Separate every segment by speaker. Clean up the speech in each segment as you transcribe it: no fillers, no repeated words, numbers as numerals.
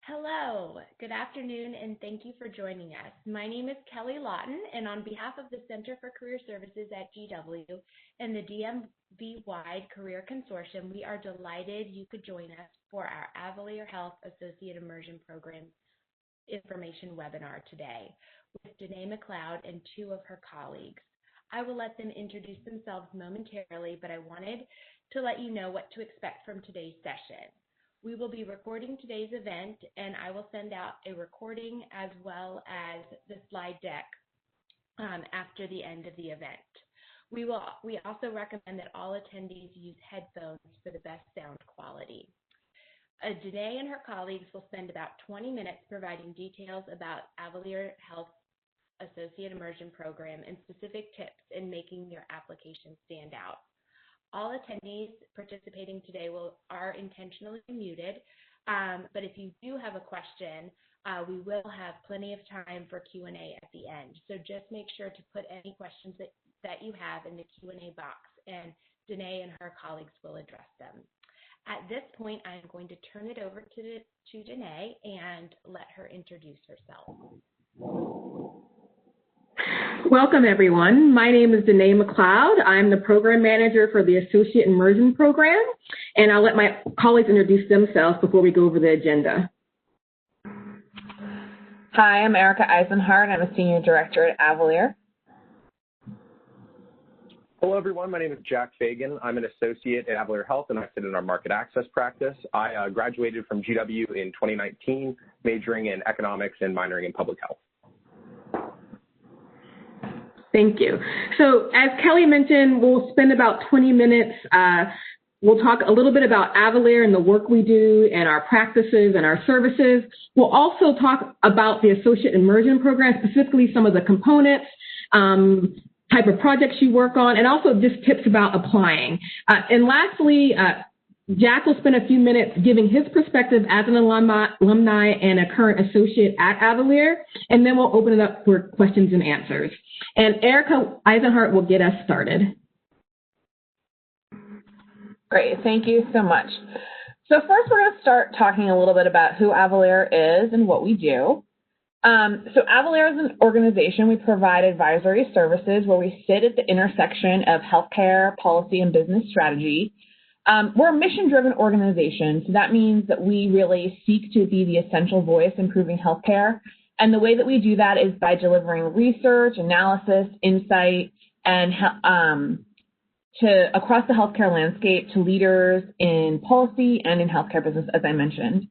Speaker 1: Hello, good afternoon, and thank you for joining us. My name is Kelly Lawton, and on behalf of the Center for Career Services at GW and the DMV-wide Career Consortium, we are delighted you could join us for our Avalere Health Associate Immersion Program information webinar today with Danae McLeod and two of her colleagues. I will let them introduce themselves momentarily, but I wanted to let you know what to expect from today's session. We will be recording today's event, and I will send out a recording as well as the slide deck after the end of the event. We also recommend that all attendees use headphones for the best sound quality. Danae and her colleagues will spend about 20 minutes providing details about Avalere Health Associate Immersion Program and specific tips in making your application stand out. All attendees participating today are intentionally muted, but if you do have a question, we will have plenty of time for Q&A at the end. So just make sure to put any questions that you have in the Q&A box, and Danae and her colleagues will address them. At this point, I'm going to turn it over to Danae and let her introduce herself.
Speaker 2: Welcome, everyone. My name is Danae McLeod. I'm the program manager for the Associate Immersion Program, and I'll let my colleagues introduce themselves before we go over the agenda.
Speaker 3: Hi, I'm Erica Eisenhart. I'm a senior director at Avalere.
Speaker 4: Hello, everyone. My name is Jack Fagan. I'm an associate at Avalere Health, and I sit in our market access practice. I graduated from GW in 2019, majoring in economics and minoring in public health.
Speaker 2: Thank you. So as Kelly mentioned, we'll spend about 20 minutes. We'll talk a little bit about Avalere and the work we do and our practices and our services. We'll also talk about the Associate Immersion Program, specifically some of the components, type of projects you work on, and also just tips about applying. And lastly, Jack will spend a few minutes giving his perspective as an alumni and a current associate at Avalere, and then we'll open it up for questions and answers. And Erica Eisenhart will get us started.
Speaker 3: Great, thank you so much. So first we're going to start talking a little bit about who Avalere is and what we do. So Avalere is an organization. We provide advisory services where we sit at the intersection of healthcare, policy, and business strategy. We're a mission-driven organization, so that means that we really seek to be the essential voice improving healthcare. And the way that we do that is by delivering research, analysis, insight, and across the healthcare landscape to leaders in policy and in healthcare business, as I mentioned.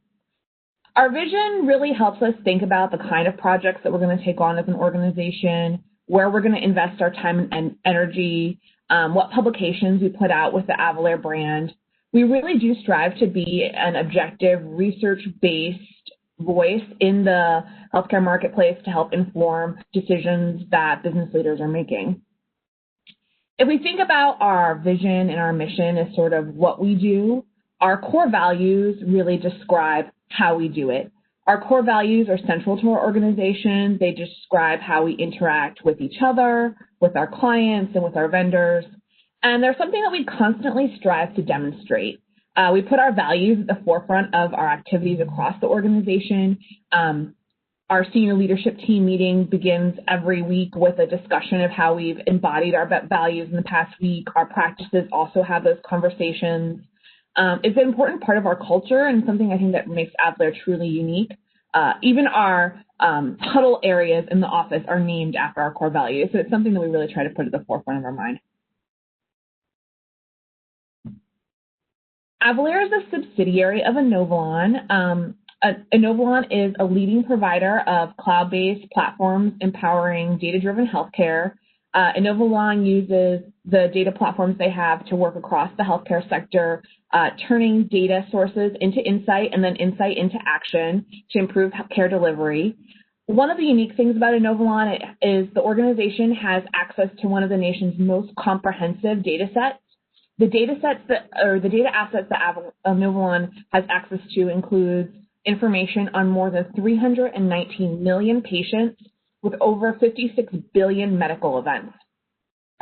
Speaker 3: Our vision really helps us think about the kind of projects that we're going to take on as an organization, where we're going to invest our time and energy, what publications we put out with the Avalere brand. We really do strive to be an objective, research-based voice in the healthcare marketplace to help inform decisions that business leaders are making. If we think about our vision and our mission as sort of what we do, our core values really describe how we do it. Our core values are central to our organization. They describe how we interact with each other, with our clients, and with our vendors. And they're something that we constantly strive to demonstrate. We put our values at the forefront of our activities across the organization. Our senior leadership team meeting begins every week with a discussion of how we've embodied our values in the past week. Our practices also have those conversations. It's an important part of our culture and something I think that makes Avalere truly unique. Even our huddle areas in the office are named after our core values, so it's something that we really try to put at the forefront of our mind. Avalere is a subsidiary of Inovalon. Inovalon is a leading provider of cloud-based platforms empowering data-driven healthcare. Inovalon uses the data platforms they have to work across the healthcare sector, turning data sources into insight and then insight into action to improve care delivery. One of the unique things about Inovalon is the organization has access to one of the nation's most comprehensive data sets. The data assets that Inovalon has access to includes information on more than 319 million patients with over 56 billion medical events.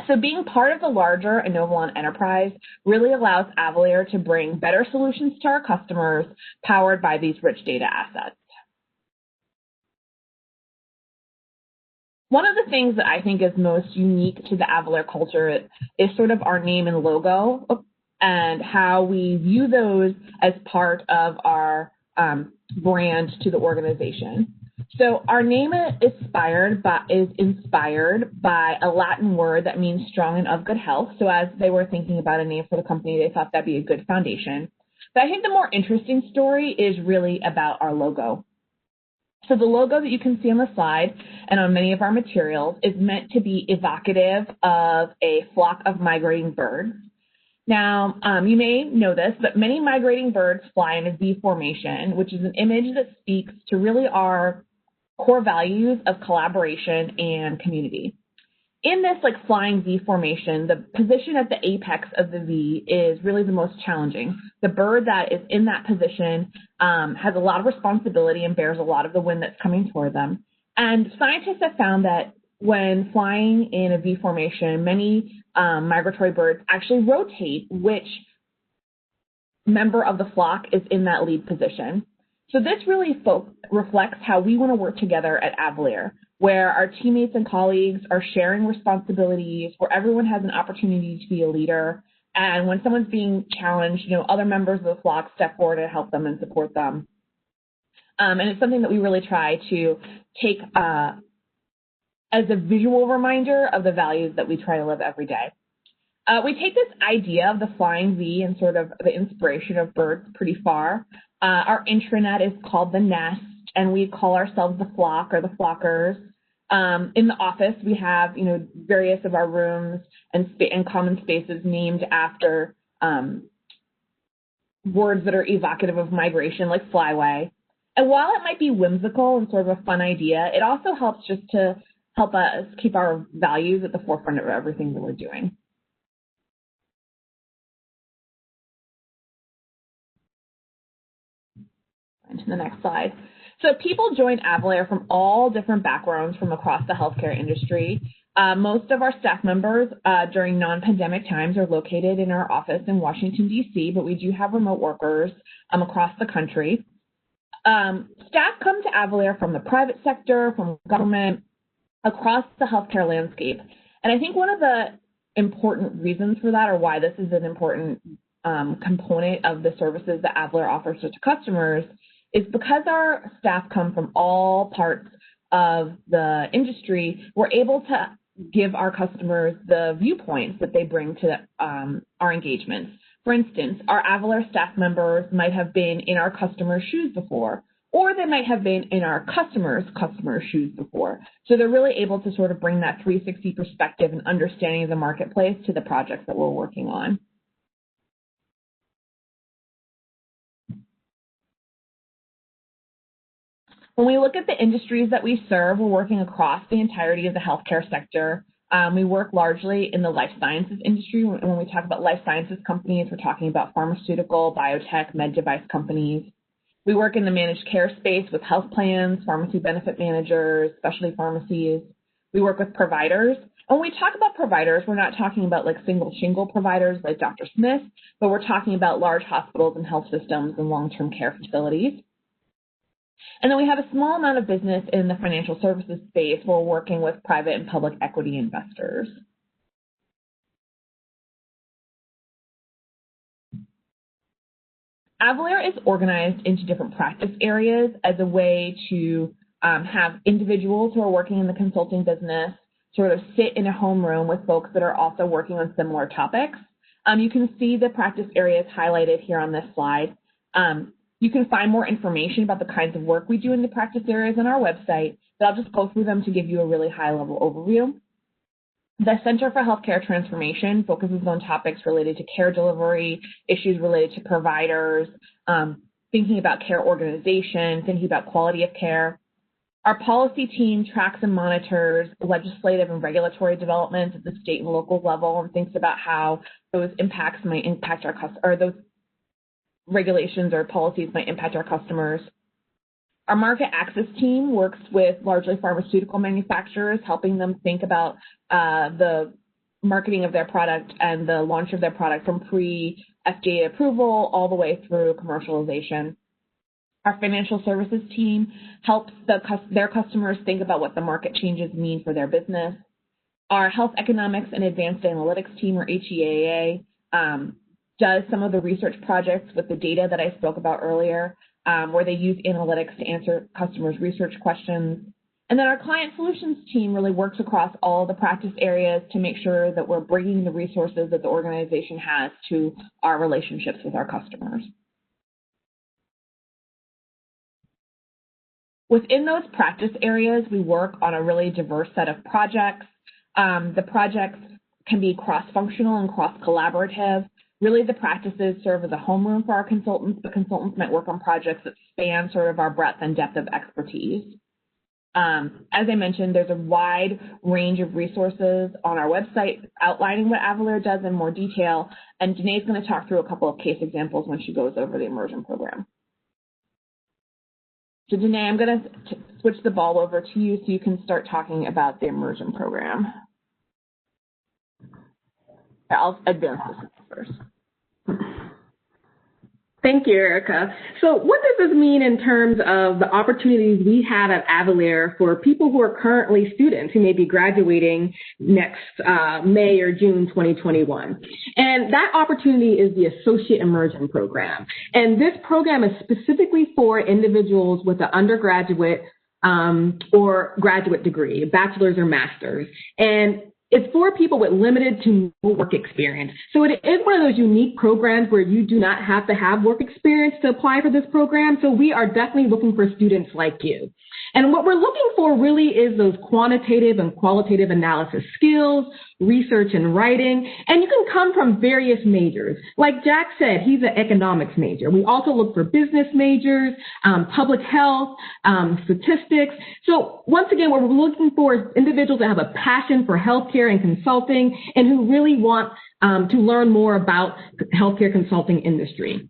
Speaker 3: So being part of the larger Inovalon enterprise really allows Avalere to bring better solutions to our customers powered by these rich data assets. One of the things that I think is most unique to the Avalere culture is sort of our name and logo and how we view those as part of our brand to the organization. So our name is inspired by a Latin word that means strong and of good health. So as they were thinking about a name for the company, they thought that'd be a good foundation. But I think the more interesting story is really about our logo. So the logo that you can see on the slide and on many of our materials is meant to be evocative of a flock of migrating birds. Now, you may know this, but many migrating birds fly in a V formation, which is an image that speaks to really our core values of collaboration and community. In this flying V formation, the position at the apex of the V is really the most challenging. The bird that is in that position has a lot of responsibility and bears a lot of the wind that's coming toward them. And scientists have found that when flying in a V formation, many migratory birds actually rotate which member of the flock is in that lead position. So this really reflects how we want to work together at Avalere, where our teammates and colleagues are sharing responsibilities, where everyone has an opportunity to be a leader. And when someone's being challenged, other members of the flock step forward and help them and support them. And it's something that we really try to take as a visual reminder of the values that we try to live every day. We take this idea of the flying V and sort of the inspiration of birds pretty far. Our intranet is called the Nest, and we call ourselves the Flock or the Flockers. In the office, we have, various of our rooms and common spaces named after words that are evocative of migration, like flyway. And while it might be whimsical and sort of a fun idea, it also helps just to help us keep our values at the forefront of everything that we're doing. To the next slide. So people join Avalere from all different backgrounds from across the healthcare industry. Most of our staff members during non-pandemic times are located in our office in Washington, D.C., but we do have remote workers across the country. Staff come to Avalere from the private sector, from government, across the healthcare landscape. And I think one of the important reasons for that, or why this is an important component of the services that Avalere offers to customers, is because our staff come from all parts of the industry, we're able to give our customers the viewpoints that they bring to our engagements. For instance, our Avalere staff members might have been in our customers' shoes before, or they might have been in our customers' shoes before. So they're really able to sort of bring that 360 perspective and understanding of the marketplace to the projects that we're working on. When we look at the industries that we serve, we're working across the entirety of the healthcare sector. We work largely in the life sciences industry. When we talk about life sciences companies, we're talking about pharmaceutical, biotech, med device companies. We work in the managed care space with health plans, pharmacy benefit managers, specialty pharmacies. We work with providers. When we talk about providers, we're not talking about single shingle providers like Dr. Smith, but we're talking about large hospitals and health systems and long-term care facilities. And then we have a small amount of business in the financial services space where we're working with private and public equity investors. Avalere is organized into different practice areas as a way to have individuals who are working in the consulting business sort of sit in a homeroom with folks that are also working on similar topics. You can see the practice areas highlighted here on this slide. You can find more information about the kinds of work we do in the practice areas on our website, but I'll just go through them to give you a really high-level overview. The Center for Healthcare Transformation focuses on topics related to care delivery, issues related to providers, thinking about care organization, thinking about quality of care. Our policy team tracks and monitors legislative and regulatory developments at the state and local level and thinks about how those impacts might impact our customers, or those regulations or policies might impact our customers. Our market access team works with largely pharmaceutical manufacturers, helping them think about the marketing of their product and the launch of their product from pre-FDA approval all the way through commercialization. Our financial services team helps their customers think about what the market changes mean for their business. Our health economics and advanced analytics team, or HEAA, does some of the research projects with the data that I spoke about earlier, where they use analytics to answer customers' research questions. And then our client solutions team really works across all the practice areas to make sure that we're bringing the resources that the organization has to our relationships with our customers. Within those practice areas, we work on a really diverse set of projects. The projects can be cross-functional and cross-collaborative. Really, the practices serve as a homeroom for our consultants, but consultants might work on projects that span sort of our breadth and depth of expertise. As I mentioned, there's a wide range of resources on our website outlining what Avalere does in more detail, and Danae's going to talk through a couple of case examples when she goes over the Immersion program. So Danae, I'm going to switch the ball over to you so you can start talking about the Immersion program. I'll advance this first.
Speaker 2: Thank you, Erica. So what does this mean in terms of the opportunities we have at Avalere for people who are currently students who may be graduating next May or June 2021? And that opportunity is the Associate Immersion program. And this program is specifically for individuals with an undergraduate or graduate degree, bachelor's or master's. And it's for people with limited to no work experience. So it is one of those unique programs where you do not have to have work experience to apply for this program. So we are definitely looking for students like you. And what we're looking for really is those quantitative and qualitative analysis skills, research and writing, and you can come from various majors. Like Jack said, he's an economics major. We also look for business majors, public health, statistics. So once again, what we're looking for is individuals that have a passion for healthcare and consulting and who really want to learn more about the healthcare consulting industry.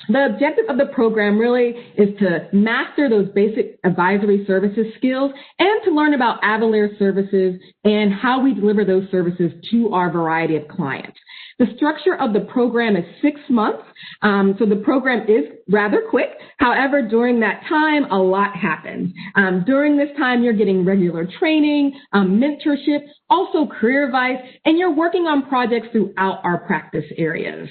Speaker 2: The objective of the program really is to master those basic advisory services skills and to learn about Avalere services and how we deliver those services to our variety of clients. The structure of the program is 6 months, so the program is rather quick. However, during that time, a lot happens. During this time, you're getting regular training, mentorship, also career advice, and you're working on projects throughout our practice areas.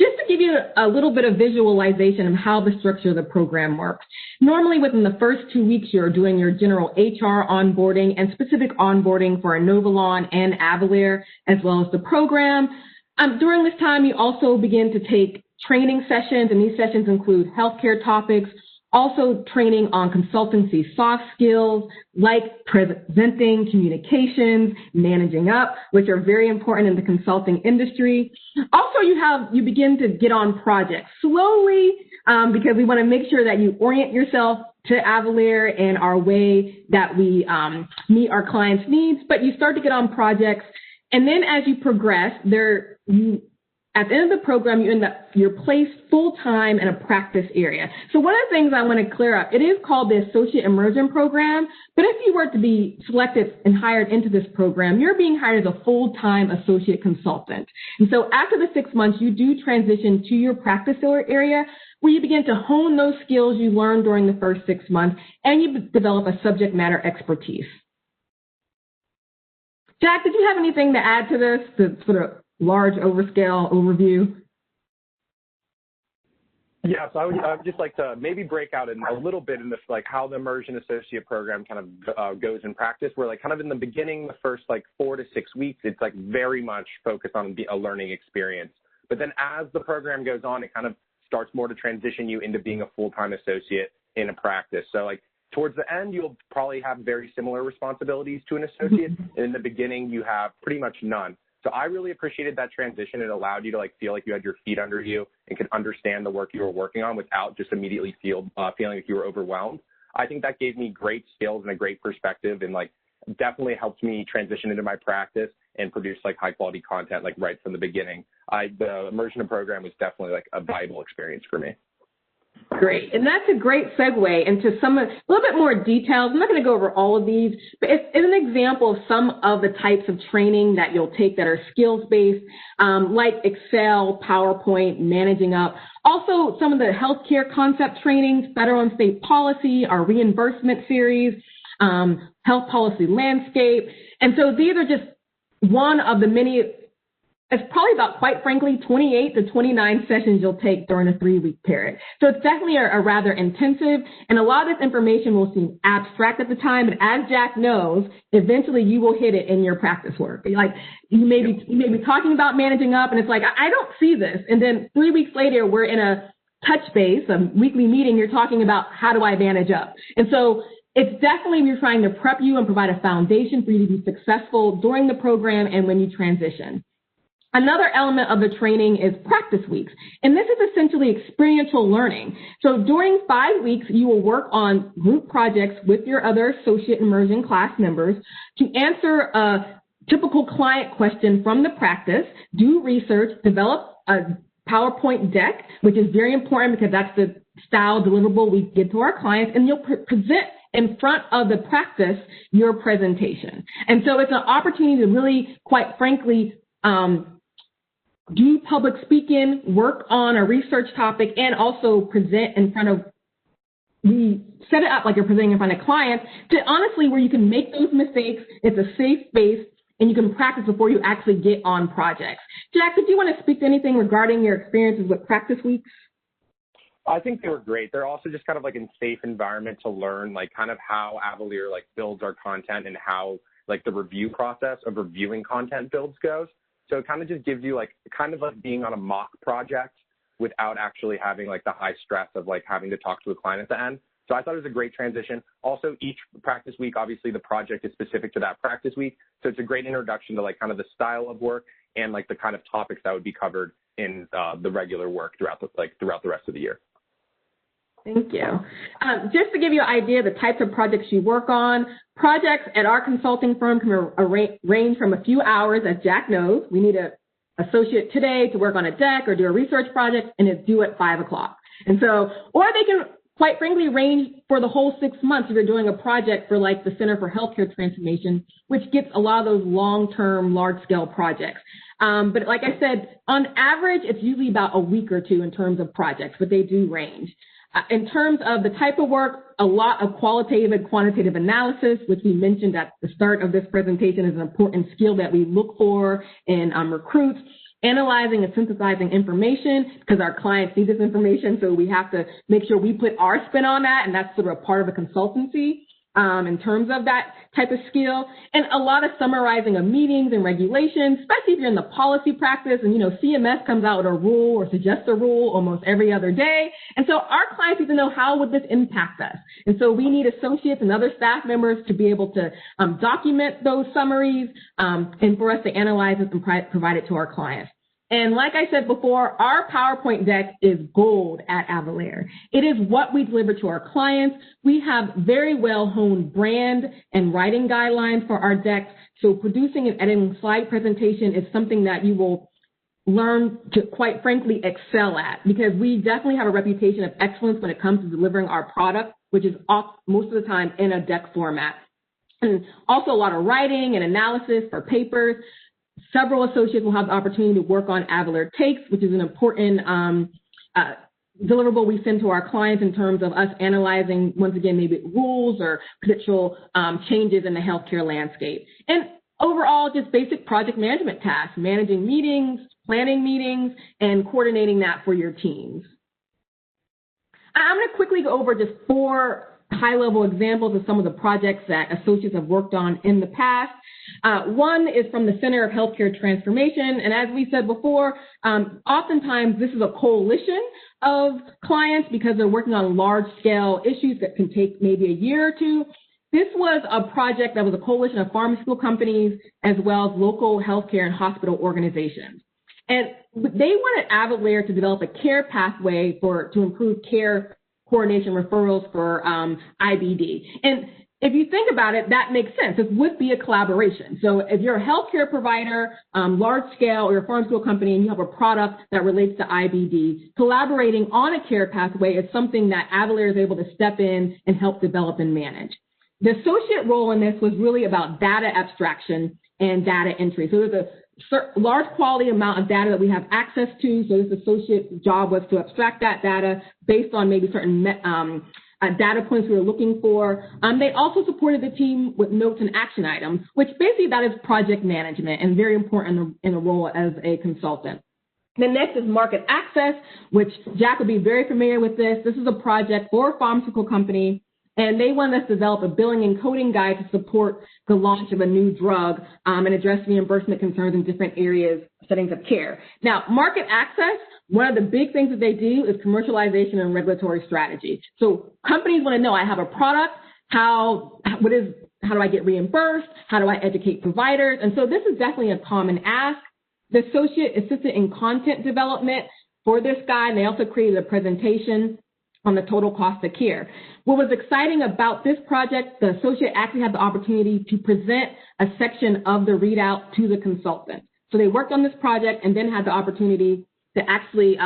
Speaker 2: Just to give you a little bit of visualization of how the structure of the program works. Normally within the first 2 weeks, you're doing your general HR onboarding and specific onboarding for Inovalon and Avalere, as well as the program. During this time, you also begin to take training sessions, and these sessions include healthcare topics, also training on consultancy soft skills like presenting, communications, managing up, which are very important in the consulting industry. Also, you begin to get on projects slowly because we want to make sure that you orient yourself to Avalere and our way that we meet our clients' needs, but you start to get on projects. And then as you progress, at the end of the program, you're placed full-time in a practice area. So one of the things I want to clear up, it is called the Associate Immersion program, but if you were to be selected and hired into this program, you're being hired as a full-time associate consultant. And so after the 6 months, you do transition to your practice area where you begin to hone those skills you learned during the first 6 months, and you develop a subject matter expertise. Jack, did you have anything to add to this, the sort of large overscale overview?
Speaker 4: Yeah, so I would just like to maybe break out in a little bit in this, like how the Immersion Associate program kind of goes in practice, where like kind of in the beginning, the first like 4 to 6 weeks, it's like very much focused on a learning experience. But then as the program goes on, it kind of starts more to transition you into being a full-time associate in a practice. So like towards the end, you'll probably have very similar responsibilities to an associate. And in the beginning, you have pretty much none. So I really appreciated that transition. It allowed you to like feel like you had your feet under you and could understand the work you were working on without just immediately feeling like you were overwhelmed. I think that gave me great skills and a great perspective, and like definitely helped me transition into my practice and produce like high quality content like right from the beginning. The Immersion program was definitely like a valuable experience for me.
Speaker 2: Great. And that's a great segue into a little bit more details. I'm not going to go over all of these, but it's an example of some of the types of training that you'll take that are skills-based, like Excel, PowerPoint, managing up. Also, some of the healthcare concept trainings, federal and state policy, our reimbursement series, health policy landscape. And so these are just one of the many. It's probably about, quite frankly, 28 to 29 sessions you'll take during a 3-week period. So it's definitely a rather intensive, and a lot of this information will seem abstract at the time, but as Jack knows, eventually you will hit it in your practice work. Like you may be talking about managing up, and it's like, I don't see this. And then 3 weeks later, we're in a touch base, a weekly meeting, you're talking about how do I manage up? And so it's definitely, we're trying to prep you and provide a foundation for you to be successful during the program and when you transition. Another element of the training is practice weeks, and this is essentially experiential learning. So during 5 weeks, you will work on group projects with your other associate immersion class members to answer a typical client question from the practice, do research, develop a PowerPoint deck, which is very important because that's the style deliverable we give to our clients, and you'll present in front of the practice your presentation. And so it's an opportunity to really, quite frankly, do public speaking, work on a research topic, and also present in front of, we set it up like you're presenting in front of clients, to honestly where you can make those mistakes, it's a safe space, and you can practice before you actually get on projects. Jack, did you want to speak to anything regarding your experiences with practice weeks?
Speaker 4: I think they were great. They're also just kind of like a safe environment to learn, like kind of how Avalere like builds our content and how like the review process of reviewing content builds goes. So it kind of just gives you like kind of like being on a mock project without actually having like the high stress of like having to talk to a client at the end. So I thought it was a great transition. Also, each practice week, obviously the project is specific to that practice week. So it's a great introduction to like kind of the style of work and like the kind of topics that would be covered in the regular work throughout the rest of the year.
Speaker 2: Thank you. Just to give you an idea of the types of projects you work on, projects at our consulting firm can range from a few hours, as Jack knows. We need an associate today to work on a deck or do a research project, and it's due at 5 o'clock. And so, or they can, quite frankly, range for the whole 6 months if you're doing a project for like the Center for Healthcare Transformation, which gets a lot of those long-term, large-scale projects. But like I said, on average, it's usually about a week or two in terms of projects, but they do range. In terms of the type of work, a lot of qualitative and quantitative analysis, which we mentioned at the start of this presentation is an important skill that we look for in recruits. Analyzing and synthesizing information because our clients need this information, so we have to make sure we put our spin on that, and that's sort of a part of a consultancy in terms of that type of skill. And a lot of summarizing of meetings and regulations, especially if you're in the policy practice and, you know, CMS comes out with a rule or suggests a rule almost every other day. And so our clients need to know how would this impact us. And so we need associates and other staff members to be able to document those summaries and for us to analyze it and provide it to our clients. And like I said before, our PowerPoint deck is gold at Avalere. It is what we deliver to our clients. We have very well-honed brand and writing guidelines for our decks. So producing and editing slide presentation is something that you will learn to, quite frankly, excel at, because we definitely have a reputation of excellence when it comes to delivering our product, which is most of the time in a deck format. And also a lot of writing and analysis for papers. Several associates will have the opportunity to work on Avalere Takes, which is an important deliverable we send to our clients in terms of us analyzing, once again, maybe rules or potential changes in the healthcare landscape. And overall, just basic project management tasks, managing meetings, planning meetings, and coordinating that for your teams. I'm going to quickly go over just 4 high-level examples of some of the projects that associates have worked on in the past. One is from the Center of Healthcare Transformation, and as we said before, oftentimes this is a coalition of clients because they're working on large-scale issues that can take maybe a year or two. This was a project that was a coalition of pharmaceutical companies as well as local healthcare and hospital organizations. And they wanted Avalere to develop a care pathway to improve care coordination referrals for IBD. And if you think about it, that makes sense. This would be a collaboration. So if you're a healthcare provider, large scale, or a pharmaceutical company, and you have a product that relates to IBD, collaborating on a care pathway is something that Avalere is able to step in and help develop and manage. The associate role in this was really about data abstraction and data entry. So there's a large quality amount of data that we have access to. So this associate's job was to abstract that data based on maybe certain data points we were looking for. They also supported the team with notes and action items, which basically that is project management and very important in a role as a consultant. The next is market access, which Jack would be very familiar with this. This is a project for a pharmaceutical company, and they want us to develop a billing and coding guide to support the launch of a new drug and address reimbursement concerns in different areas, settings of care. Now, market access, one of the big things that they do is commercialization and regulatory strategy. So companies want to know, I have a product, how do I get reimbursed? How do I educate providers? And so this is definitely a common ask. The associate assisted in content development for this guide, and they also created a presentation on the total cost of care. What was exciting about this project, the associate actually had the opportunity to present a section of the readout to the consultant. So they worked on this project and then had the opportunity to actually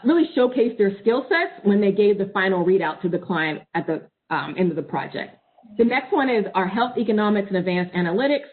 Speaker 2: really showcase their skill sets when they gave the final readout to the client at the end of the project. The next one is our health economics and advanced analytics.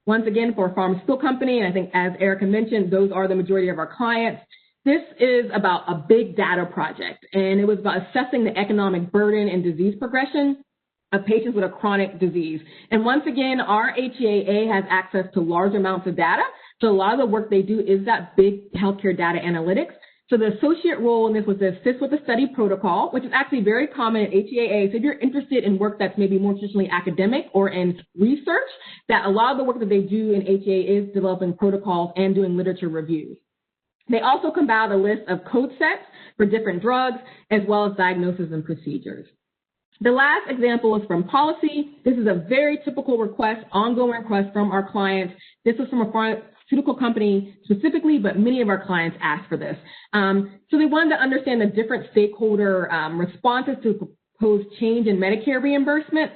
Speaker 2: Once again, for a pharmaceutical company, and I think as Erica mentioned, those are the majority of our clients. This is about a big data project, and it was about assessing the economic burden and disease progression of patients with a chronic disease. And once again, our HEAA has access to large amounts of data. So a lot of the work they do is that big healthcare data analytics. So the associate role in this was to assist with the study protocol, which is actually very common at HEAA. So if you're interested in work that's maybe more traditionally academic or in research, that a lot of the work that they do in HEAA is developing protocols and doing literature reviews. They also compiled a list of code sets for different drugs, as well as diagnosis and procedures. The last example is from policy. This is a very typical request, ongoing request from our clients. This was from a pharmaceutical company specifically, but many of our clients asked for this. So they wanted to understand the different stakeholder responses to proposed change in Medicare reimbursement.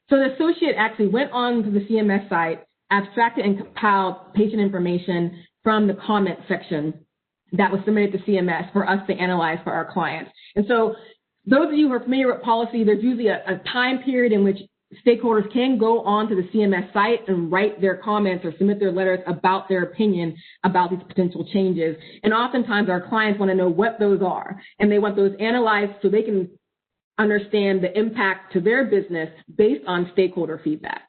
Speaker 2: So the associate actually went on to the CMS site, abstracted and compiled patient information from the comment section that was submitted to CMS for us to analyze for our clients. And so those of you who are familiar with policy, there's usually a time period in which stakeholders can go onto the CMS site and write their comments or submit their letters about their opinion about these potential changes. And oftentimes our clients want to know what those are, and they want those analyzed so they can understand the impact to their business based on stakeholder feedback.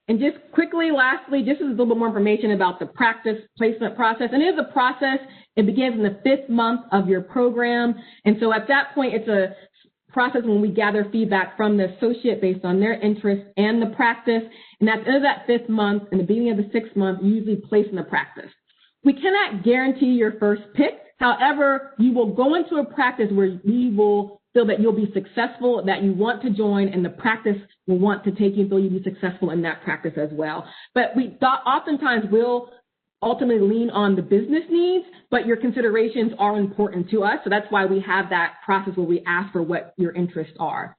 Speaker 2: And just quickly, lastly, just a little bit more information about the practice placement process. And it is a process. It begins in the 5th month of your program. And so at that point, it's a process when we gather feedback from the associate based on their interest and the practice. And at the end of that 5th month and the beginning of the 6th month, you usually place in the practice. We cannot guarantee your first pick. However, you will go into a practice where we will feel that you'll be successful, that you want to join, and the practice will want to take you until you be successful in that practice as well. But we oftentimes will ultimately lean on the business needs, but your considerations are important to us. So that's why we have that process where we ask for what your interests are.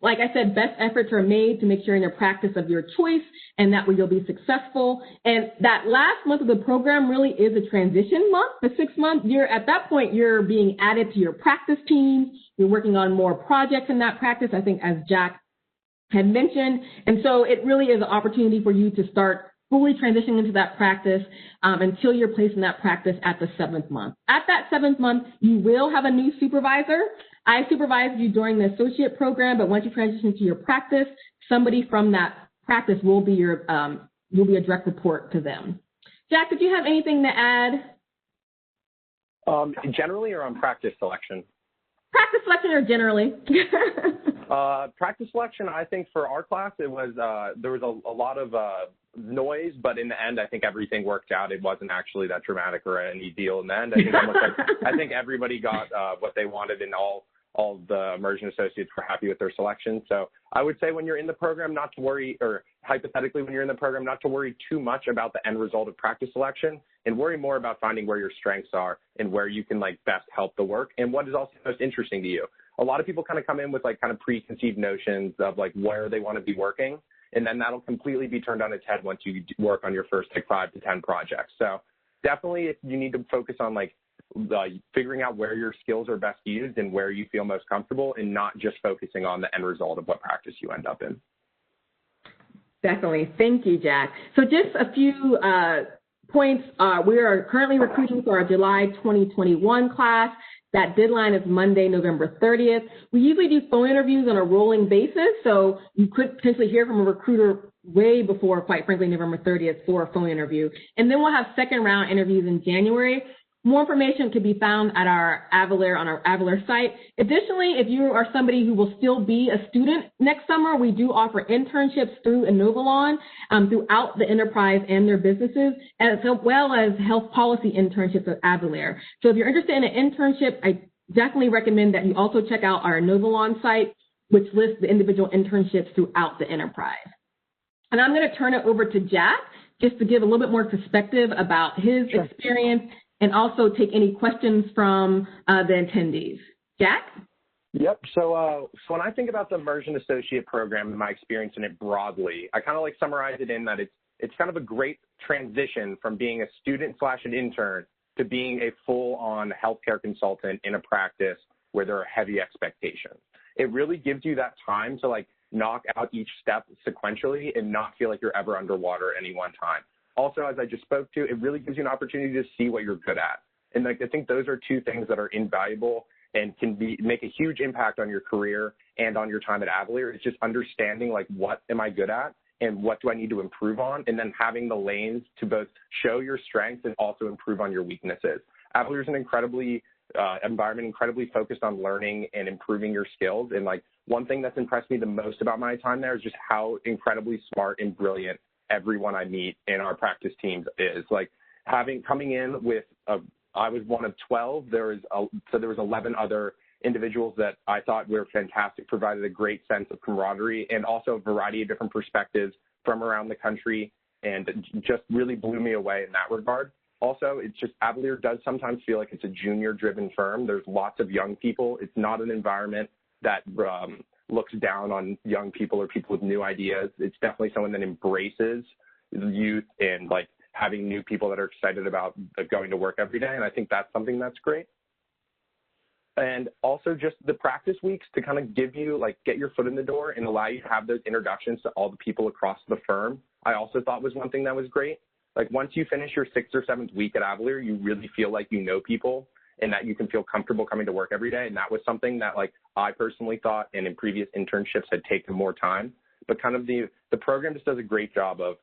Speaker 2: Like I said, best efforts are made to make sure in your practice of your choice, and that way you'll be successful. And that last month of the program really is a transition month. The 6th month, at that point, you're being added to your practice team. You're working on more projects in that practice, I think, as Jack had mentioned. And so it really is an opportunity for you to start fully transitioning into that practice until you're placed in that practice at the 7th month. At that 7th month, you will have a new supervisor. I supervised you during the associate program, but once you transition to your practice, somebody from that practice will be you'll be a direct report to them. Jack, did you have anything to add?
Speaker 4: Generally or on practice selection?
Speaker 2: Practice selection or generally?
Speaker 4: Practice selection, I think for our class, it was there was a lot of noise, but in the end, I think everything worked out. It wasn't actually that dramatic or any deal in the end. I think everybody got what they wanted, and all the immersion associates were happy with their selection. So I would say when you're in the program, not to worry, or hypothetically when you're in the program, not to worry too much about the end result of practice selection, and worry more about finding where your strengths are and where you can best help the work and what is also most interesting to you. a lot of people kind of come in with like kind of preconceived notions of like where they want to be working. And then that'll completely be turned on its head once you work on your first like 5 to 10 projects. So definitely you need to focus on like figuring out where your skills are best used and where you feel most comfortable, and not just focusing on the end result of what practice you end up in.
Speaker 2: Definitely. Thank you, Jack. So just a few points. We are currently recruiting for our July 2021 class. That deadline is Monday, November 30th. We usually do phone interviews on a rolling basis, so you could potentially hear from a recruiter way before, quite frankly, November 30th for a phone interview. And then we'll have second round interviews in January. More information can be found at our Avalere, on our Avalere site. Additionally, if you are somebody who will still be a student next summer, we do offer internships through Inovalon throughout the enterprise and their businesses, as well as health policy internships at Avalere. So if you're interested in an internship, I definitely recommend that you also check out our Inovalon site, which lists the individual internships throughout the enterprise. And I'm going to turn it over to Jack just to give a little bit more perspective about his experience, and also take any questions from the attendees. Jack?
Speaker 4: Yep. So when I think about the Immersion Associate Program and my experience in it broadly, I kind of like summarize it in that it's kind of a great transition from being a student / an intern to being a full-on healthcare consultant in a practice where there are heavy expectations. It really gives you that time to like knock out each step sequentially and not feel like you're ever underwater at any one time. Also, as I just spoke to, it really gives you an opportunity to see what you're good at. And like, I think those are two things that are invaluable and can make a huge impact on your career and on your time at Avalere. It's just understanding like, what am I good at and what do I need to improve on? And then having the lanes to both show your strengths and also improve on your weaknesses. Avalere is an incredibly incredibly focused on learning and improving your skills. And like, one thing that's impressed me the most about my time there is just how incredibly smart and brilliant everyone I meet in our practice teams is. Like, coming in with I was one of 12. There was 11 other individuals that I thought were fantastic, provided a great sense of camaraderie and also a variety of different perspectives from around the country, and just really blew me away in that regard. Also, it's just Avalere does sometimes feel like it's a junior-driven firm. There's lots of young people. It's not an environment that looks down on young people or people with new ideas. It's definitely someone that embraces youth and like having new people that are excited about going to work every day. And I think that's something that's great. And also just the practice weeks to kind of give you, like, get your foot in the door and allow you to have those introductions to all the people across the firm, I also thought was one thing that was great. Like, once you finish your 6th or 7th week at Avalere, you really feel like you know people and that you can feel comfortable coming to work every day. And that was something that, like, I personally thought and in previous internships had taken more time. But kind of the program just does a great job of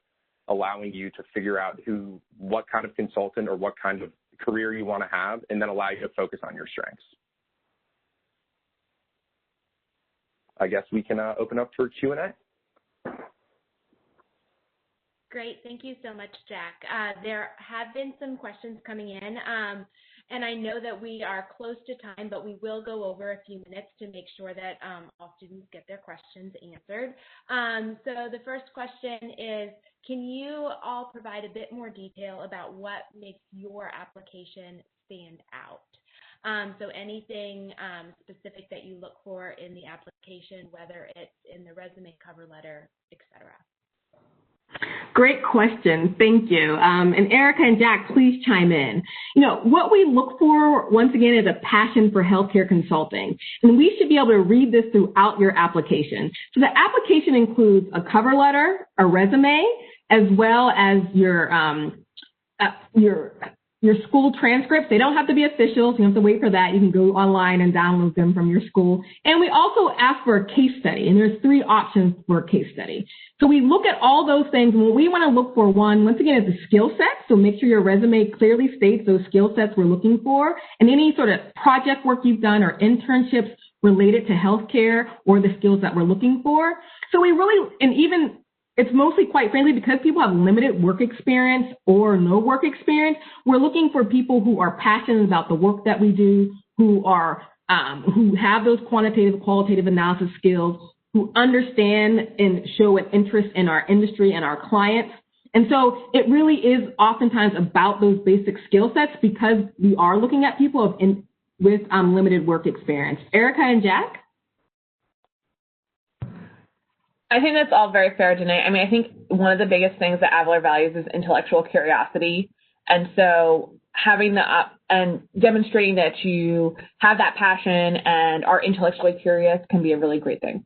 Speaker 4: allowing you to figure out what kind of consultant or what kind of career you want to have, and then allow you to focus on your strengths. I guess we can open up for Q&A.
Speaker 1: Great. Thank you so much, Jack. There have been some questions coming in, and I know that we are close to time, but we will go over a few minutes to make sure that all students get their questions answered. So the first question is, can you all provide a bit more detail about what makes your application stand out? So anything specific that you look for in the application, whether it's in the resume, cover letter, et cetera.
Speaker 2: Great question. Thank you. And Erica and Jack, please chime in. You know, what we look for, once again, is a passion for healthcare consulting. And we should be able to read this throughout your application. So the application includes a cover letter, a resume, as well as your school transcripts. They don't have to be official, so you don't have to wait for that. You can go online and download them from your school. And we also ask for a case study, and there's 3 options for a case study. So we look at all those things, and what we want to look for, once again, is the skill set. So make sure your resume clearly states those skill sets we're looking for, and any sort of project work you've done or internships related to healthcare or the skills that we're looking for. So we really, and even it's mostly, quite frankly, because people have limited work experience or no work experience, we're looking for people who are passionate about the work that we do, who have those quantitative, qualitative analysis skills, who understand and show an interest in our industry and our clients. And so it really is oftentimes about those basic skill sets, because we are looking at people of with limited work experience. Erica and Jack?
Speaker 3: I think that's all very fair, Danae. I mean, I think one of the biggest things that Avalere values is intellectual curiosity. And so having and demonstrating that you have that passion and are intellectually curious can be a really great thing.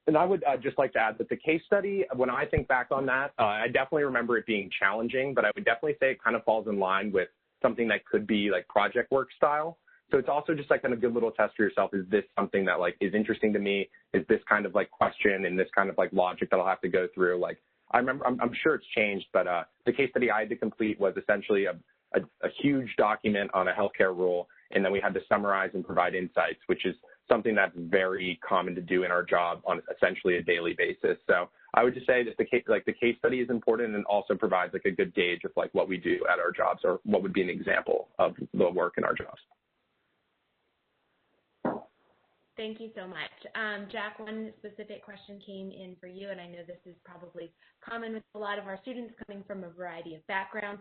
Speaker 4: And I would just like to add that the case study, when I think back on that, I definitely remember it being challenging, but I would definitely say it kind of falls in line with something that could be like project work style. So it's also just like kind of a good little test for yourself. Is this something that like is interesting to me? Is this kind of like question and this kind of like logic that I'll have to go through? Like I remember, I'm sure it's changed, but the case study I had to complete was essentially a huge document on a healthcare rule, and then we had to summarize and provide insights, which is something that's very common to do in our job on essentially a daily basis. So I would just say that the case study is important and also provides like a good gauge of like what we do at our jobs or what would be an example of the work in our jobs.
Speaker 1: Thank you so much. Jack, one specific question came in for you, and I know this is probably common with a lot of our students coming from a variety of backgrounds.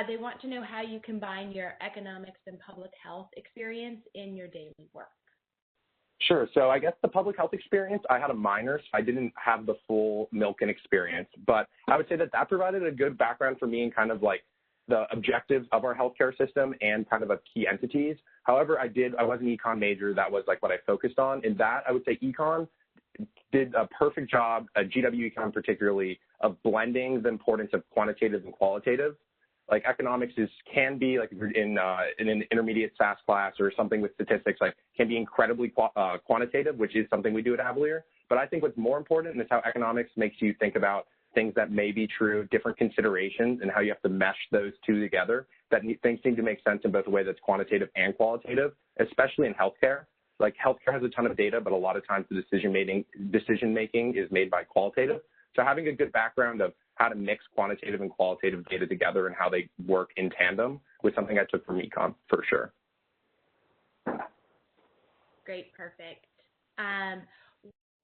Speaker 1: They want to know how you combine your economics and public health experience in your daily work.
Speaker 4: Sure. So I guess the public health experience, I had a minor, so I didn't have the full Milken experience, but I would say that that provided a good background for me in kind of like the objectives of our healthcare system and kind of key entities. However, I was an econ major. That was like what I focused on. In that, I would say econ did a perfect job, GW econ particularly, of blending the importance of quantitative and qualitative. Like economics can be like in an intermediate SAS class or something with statistics, like can be incredibly quantitative, which is something we do at Avalere. But I think what's more important is how economics makes you think about things that may be true, different considerations, and how you have to mesh those two together. That things seem to make sense in both a way that's quantitative and qualitative, especially in healthcare. Like healthcare has a ton of data, but a lot of times the decision making is made by qualitative. So having a good background of how to mix quantitative and qualitative data together and how they work in tandem was something I took from econ for sure.
Speaker 1: Great, perfect.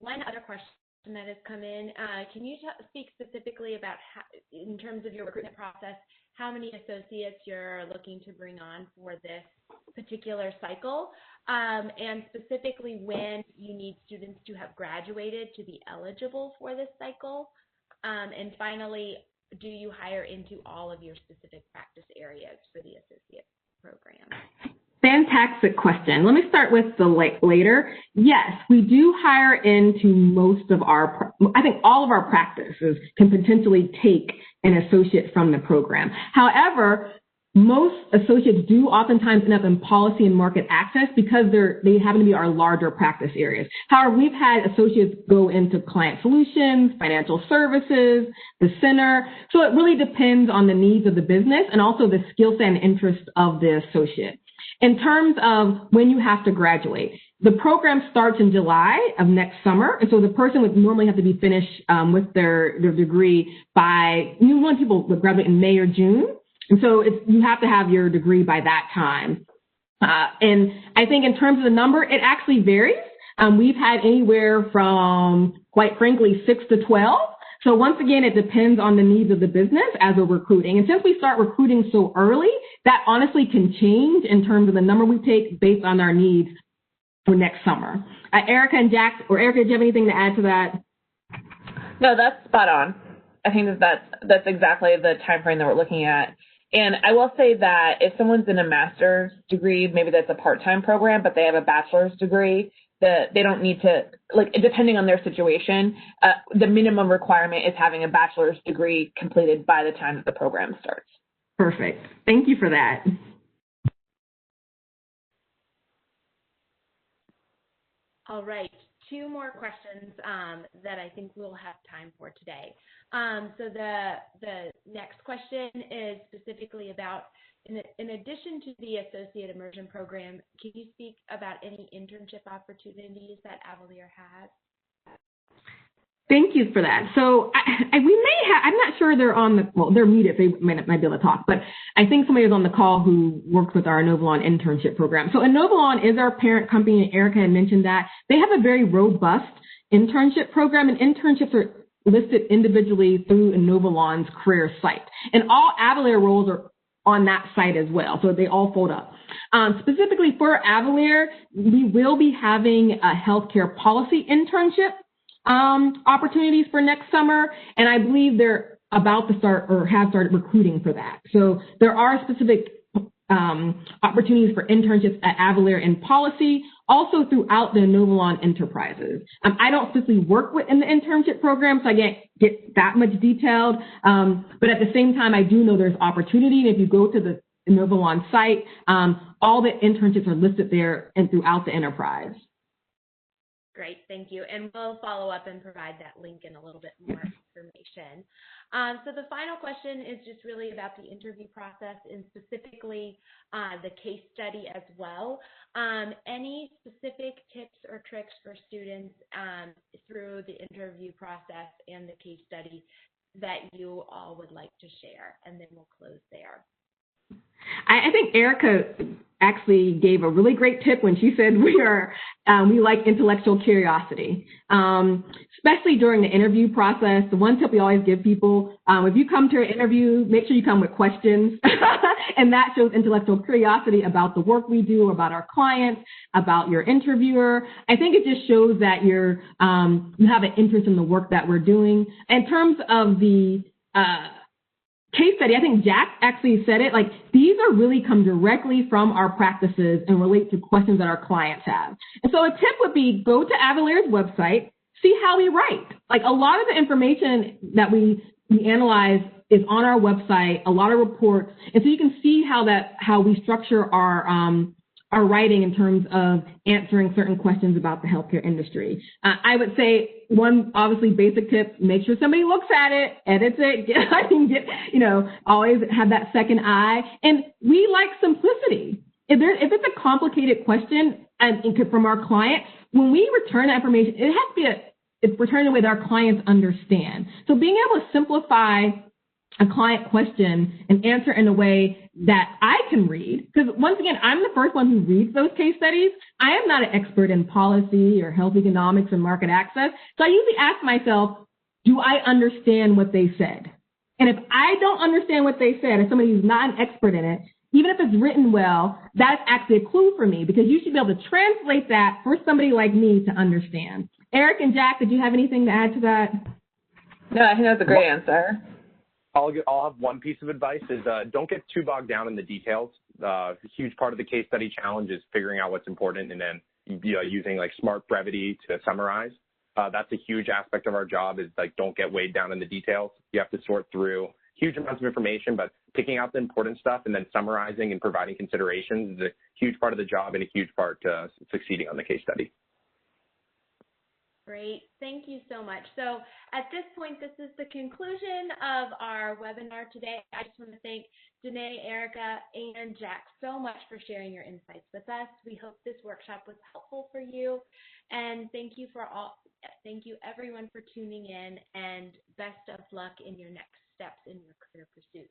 Speaker 1: One other question that has come in, can you speak specifically about how, in terms of your recruitment process, how many associates you're looking to bring on for this particular cycle, and specifically when you need students to have graduated to be eligible for this cycle? And finally, do you hire into all of your specific practice areas for the associate program?
Speaker 2: Fantastic question. Let me start with the later. Yes, we do hire into most of I think all of our practices can potentially take an associate from the program. However, most associates do oftentimes end up in policy and market access because they happen to be our larger practice areas. However, we've had associates go into client solutions, financial services, the center. So it really depends on the needs of the business and also the skill set and interest of the associate. In terms of when you have to graduate, the program starts in July of next summer. And so the person would normally have to be finished with their degree by, people would graduate in May or June. And so you have to have your degree by that time. And I think in terms of the number, it actually varies. We've had anywhere from, quite frankly, 6 to 12. So once again, it depends on the needs of the business as we're recruiting. And since we start recruiting so early, that honestly can change in terms of the number we take based on our needs for next summer. Erica and Jack, or Erica, do you have anything to add to that?
Speaker 3: No, that's spot on. I think that's exactly the time frame that we're looking at. And I will say that if someone's in a master's degree, maybe that's a part-time program, but they have a bachelor's degree, they don't need to, like, depending on their situation, the minimum requirement is having a bachelor's degree completed by the time that the program starts.
Speaker 2: Perfect. Thank you for that.
Speaker 1: All right, 2 more questions that I think we'll have time for today. So the next question is specifically about, in addition to the Associate Immersion program, can you speak about any internship opportunities that Avalere has?
Speaker 2: Thank you for that. So we may have, I'm not sure they're on they're muted, they might be able to talk, but I think somebody was on the call who works with our Inovalon internship program. So Inovalon is our parent company, and Erica had mentioned that. They have a very robust internship program, and internships are listed individually through Inovalon's career site. And all Avalere roles are on that site as well. So they all fold up. Specifically for Avalere, we will be having a healthcare policy internship opportunities for next summer, and I believe they're about to start or have started recruiting for that. So there are specific opportunities for internships at Avalere in policy, also throughout the Inovalon enterprises. I don't specifically work within the internship program, so I can't get that much detailed, but at the same time, I do know there's opportunity, and if you go to the Inovalon site, all the internships are listed there and throughout the enterprise.
Speaker 1: Great, thank you. And we'll follow up and provide that link and a little bit more information. So the final question is just really about the interview process and specifically the case study as well. Any specific tips or tricks for students through the interview process and the case study that you all would like to share? And then we'll close there.
Speaker 2: I think Erica actually gave a really great tip when she said we like intellectual curiosity, especially during the interview process. The one tip we always give people, if you come to an interview, make sure you come with questions, and that shows intellectual curiosity about the work we do, about our clients, about your interviewer. I think it just shows that you have an interest in the work that we're doing. In terms of the case study, I think Jack actually said it, like these are really come directly from our practices and relate to questions that our clients have. And so a tip would be go to Avalere's website, see how we write. Like a lot of the information that we analyze is on our website, a lot of reports. And so you can see how we structure our writing in terms of answering certain questions about the healthcare industry. I would say one obviously basic tip, make sure somebody looks at it, edits it, always have that second eye. And we like simplicity. If it's a complicated question and from our client, when we return that information, it has to be it's returned in a way that our clients understand. So being able to simplify a client question and answer in a way that I can read, because once again, I'm the first one who reads those case studies. I am not an expert in policy or health economics or market access. So I usually ask myself, do I understand what they said? And if I don't understand what they said, as somebody who's not an expert in it, even if it's written well, that's actually a clue for me, because you should be able to translate that for somebody like me to understand. Eric and Jack, did you have anything to add to that?
Speaker 3: No, I think that's a great answer.
Speaker 4: I'll have one piece of advice is don't get too bogged down in the details. A huge part of the case study challenge is figuring out what's important and then using like smart brevity to summarize. That's a huge aspect of our job is like don't get weighed down in the details. You have to sort through huge amounts of information, but picking out the important stuff and then summarizing and providing considerations is a huge part of the job and a huge part to succeeding on the case study.
Speaker 1: Great. Thank you so much. So at this point, this is the conclusion of our webinar today. I just want to thank Danae, Erica, and Jack so much for sharing your insights with us. We hope this workshop was helpful for you. And thank you everyone for tuning in, and best of luck in your next steps in your career pursuit.